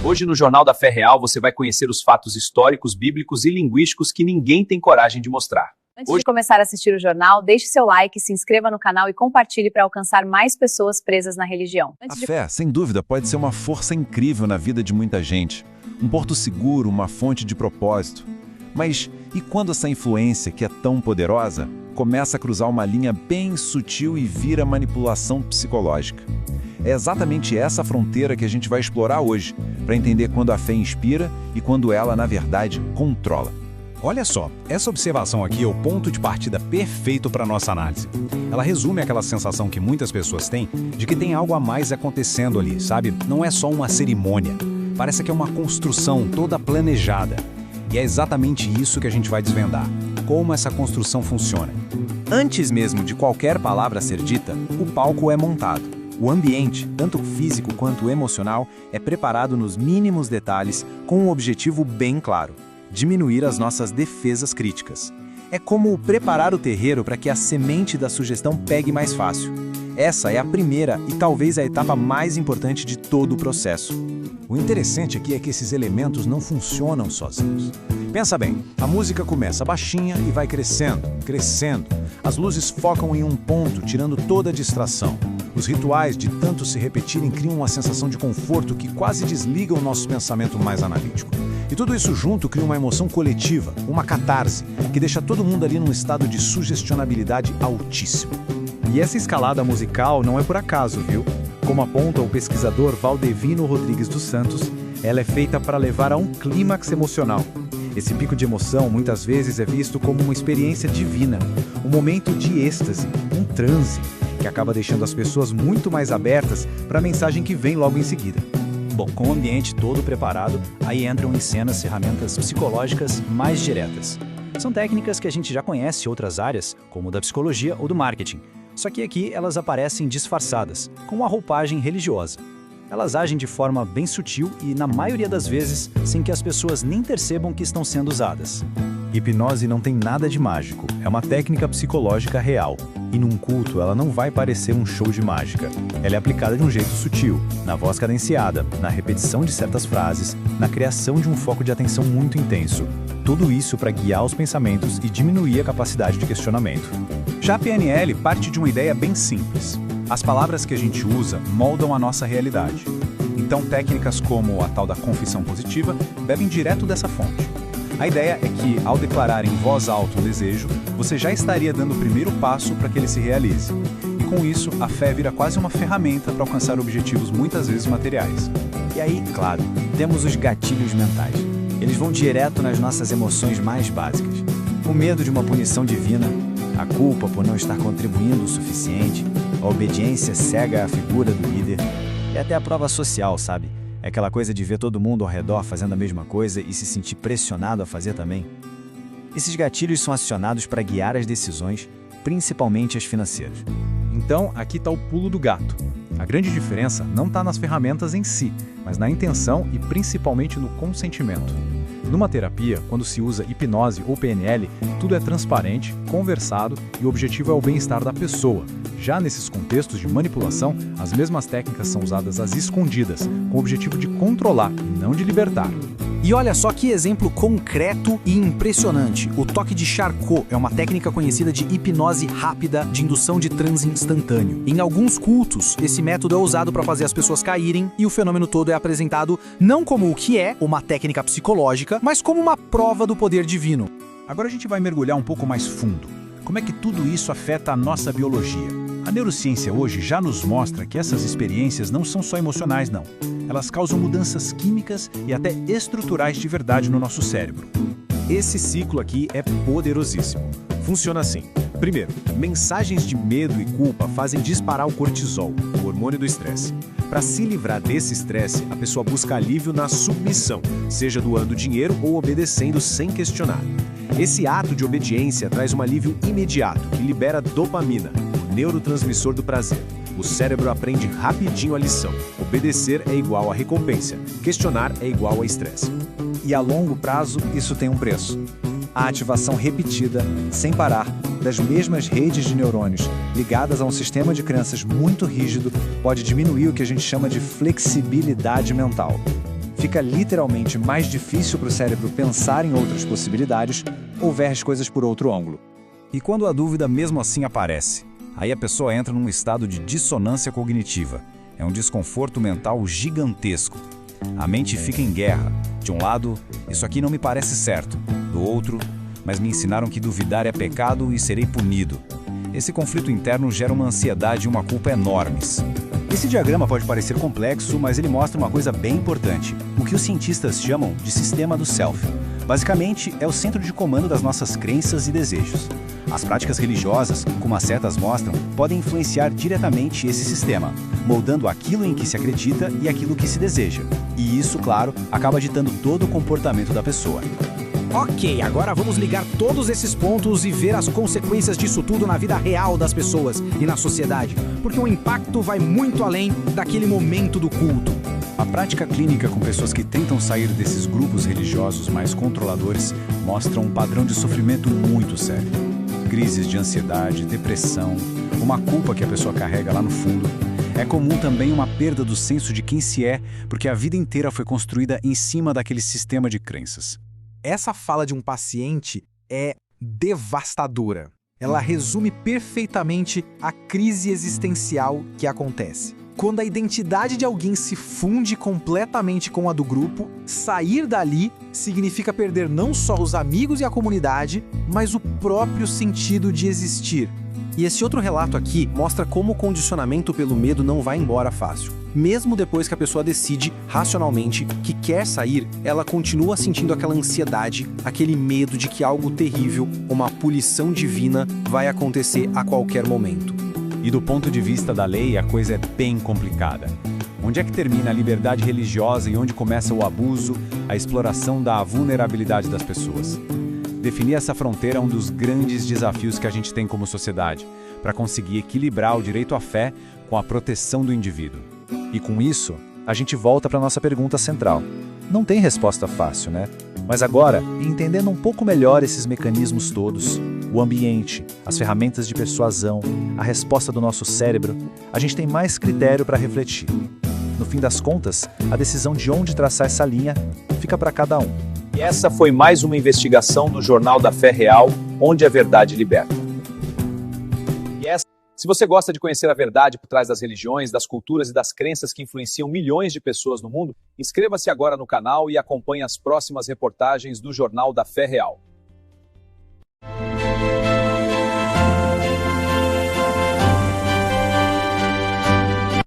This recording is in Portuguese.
Hoje no Jornal da Fé Real você vai conhecer os fatos históricos, bíblicos e linguísticos que ninguém tem coragem de mostrar. Antes de começar a assistir o jornal, deixe seu like, se inscreva no canal e compartilhe para alcançar mais pessoas presas na religião. A fé, sem dúvida, pode ser uma força incrível na vida de muita gente. Um porto seguro, uma fonte de propósito. Mas e quando essa influência, que é tão poderosa, começa a cruzar uma linha bem sutil e vira manipulação psicológica? É exatamente essa fronteira que a gente vai explorar hoje, para entender quando a fé inspira e quando ela, na verdade, controla. Olha só, essa observação aqui é o ponto de partida perfeito para a nossa análise. Ela resume aquela sensação que muitas pessoas têm de que tem algo a mais acontecendo ali, sabe? Não é só uma cerimônia. Parece que é uma construção toda planejada. E é exatamente isso que a gente vai desvendar. Como essa construção funciona. Antes mesmo de qualquer palavra ser dita, o palco é montado. O ambiente, tanto físico quanto emocional, é preparado nos mínimos detalhes com um objetivo bem claro: diminuir as nossas defesas críticas. É como preparar o terreiro para que a semente da sugestão pegue mais fácil. Essa é a primeira e talvez a etapa mais importante de todo o processo. O interessante aqui é que esses elementos não funcionam sozinhos. Pensa bem, a música começa baixinha e vai crescendo, crescendo. As luzes focam em um ponto, tirando toda a distração. Os rituais, de tanto se repetirem, criam uma sensação de conforto que quase desliga o nosso pensamento mais analítico. E tudo isso junto cria uma emoção coletiva, uma catarse, que deixa todo mundo ali num estado de sugestionabilidade altíssimo. E essa escalada musical não é por acaso, viu? Como aponta o pesquisador Valdevino Rodrigues dos Santos, ela é feita para levar a um clímax emocional. Esse pico de emoção muitas vezes é visto como uma experiência divina, um momento de êxtase, um transe, que acaba deixando as pessoas muito mais abertas para a mensagem que vem logo em seguida. Bom, com o ambiente todo preparado, aí entram em cena as ferramentas psicológicas mais diretas. São técnicas que a gente já conhece em outras áreas, como da psicologia ou do marketing. Só que aqui elas aparecem disfarçadas, com uma roupagem religiosa. Elas agem de forma bem sutil e, na maioria das vezes, sem que as pessoas nem percebam que estão sendo usadas. Hipnose não tem nada de mágico, é uma técnica psicológica real. E num culto ela não vai parecer um show de mágica. Ela é aplicada de um jeito sutil, na voz cadenciada, na repetição de certas frases, na criação de um foco de atenção muito intenso. Tudo isso para guiar os pensamentos e diminuir a capacidade de questionamento. Já a PNL parte de uma ideia bem simples. As palavras que a gente usa moldam a nossa realidade. Então técnicas como a tal da confissão positiva bebem direto dessa fonte. A ideia é que, ao declarar em voz alta um desejo, você já estaria dando o primeiro passo para que ele se realize. E com isso, a fé vira quase uma ferramenta para alcançar objetivos muitas vezes materiais. E aí, claro, temos os gatilhos mentais. Eles vão direto nas nossas emoções mais básicas. O medo de uma punição divina, a culpa por não estar contribuindo o suficiente, a obediência cega à figura do líder e até a prova social, sabe? É aquela coisa de ver todo mundo ao redor fazendo a mesma coisa e se sentir pressionado a fazer também. Esses gatilhos são acionados para guiar as decisões, principalmente as financeiras. Então, aqui está o pulo do gato. A grande diferença não está nas ferramentas em si, mas na intenção e principalmente no consentimento. Numa terapia, quando se usa hipnose ou PNL, tudo é transparente, conversado e o objetivo é o bem-estar da pessoa. Já nesses contextos de manipulação, as mesmas técnicas são usadas às escondidas, com o objetivo de controlar e não de libertar. E olha só que exemplo concreto e impressionante. O toque de Charcot é uma técnica conhecida de hipnose rápida de indução de transe instantâneo. Em alguns cultos, esse método é usado para fazer as pessoas caírem e o fenômeno todo é apresentado não como o que é, uma técnica psicológica, mas como uma prova do poder divino. Agora a gente vai mergulhar um pouco mais fundo. Como é que tudo isso afeta a nossa biologia? A neurociência hoje já nos mostra que essas experiências não são só emocionais, não. Elas causam mudanças químicas e até estruturais de verdade no nosso cérebro. Esse ciclo aqui é poderosíssimo. Funciona assim. Primeiro, mensagens de medo e culpa fazem disparar o cortisol, o hormônio do estresse. Para se livrar desse estresse, a pessoa busca alívio na submissão, seja doando dinheiro ou obedecendo sem questionar. Esse ato de obediência traz um alívio imediato que libera dopamina, o neurotransmissor do prazer. O cérebro aprende rapidinho a lição. Obedecer é igual a recompensa. Questionar é igual a estresse. E a longo prazo, isso tem um preço. A ativação repetida, sem parar, das mesmas redes de neurônios ligadas a um sistema de crenças muito rígido pode diminuir o que a gente chama de flexibilidade mental. fica literalmente mais difícil para o cérebro pensar em outras possibilidades ou ver as coisas por outro ângulo. E quando a dúvida mesmo assim aparece, aí a pessoa entra num estado de dissonância cognitiva. É um desconforto mental gigantesco. A mente fica em guerra. De um lado, isso aqui não me parece certo. Do outro, mas me ensinaram que duvidar é pecado e serei punido. Esse conflito interno gera uma ansiedade e uma culpa enormes. Esse diagrama pode parecer complexo, mas ele mostra uma coisa bem importante, o que os cientistas chamam de sistema do self. Basicamente, é o centro de comando das nossas crenças e desejos. As práticas religiosas, como as setas mostram, podem influenciar diretamente esse sistema, moldando aquilo em que se acredita e aquilo que se deseja. E isso, claro, acaba ditando todo o comportamento da pessoa. Ok, agora vamos ligar todos esses pontos e ver as consequências disso tudo na vida real das pessoas e na sociedade, porque o impacto vai muito além daquele momento do culto. A prática clínica com pessoas que tentam sair desses grupos religiosos mais controladores mostra um padrão de sofrimento muito sério. Crises de ansiedade, depressão, uma culpa que a pessoa carrega lá no fundo. É comum também uma perda do senso de quem se é, porque a vida inteira foi construída em cima daquele sistema de crenças. Essa fala de um paciente é devastadora. Ela resume perfeitamente a crise existencial que acontece. Quando a identidade de alguém se funde completamente com a do grupo, sair dali significa perder não só os amigos e a comunidade, mas o próprio sentido de existir. E esse outro relato aqui mostra como o condicionamento pelo medo não vai embora fácil. Mesmo depois que a pessoa decide, racionalmente, que quer sair, ela continua sentindo aquela ansiedade, aquele medo de que algo terrível, uma punição divina, vai acontecer a qualquer momento. E do ponto de vista da lei, a coisa é bem complicada. Onde é que termina a liberdade religiosa e onde começa o abuso, a exploração da vulnerabilidade das pessoas? Definir essa fronteira é um dos grandes desafios que a gente tem como sociedade, para conseguir equilibrar o direito à fé com a proteção do indivíduo. E com isso, a gente volta para a nossa pergunta central. Não tem resposta fácil, né? Mas agora, entendendo um pouco melhor esses mecanismos todos, o ambiente, as ferramentas de persuasão, a resposta do nosso cérebro, a gente tem mais critério para refletir. No fim das contas, a decisão de onde traçar essa linha fica para cada um. E essa foi mais uma investigação do Jornal da Fé Real, onde a verdade liberta. Se você gosta de conhecer a verdade por trás das religiões, das culturas e das crenças que influenciam milhões de pessoas no mundo, inscreva-se agora no canal e acompanhe as próximas reportagens do Jornal da Fé Real.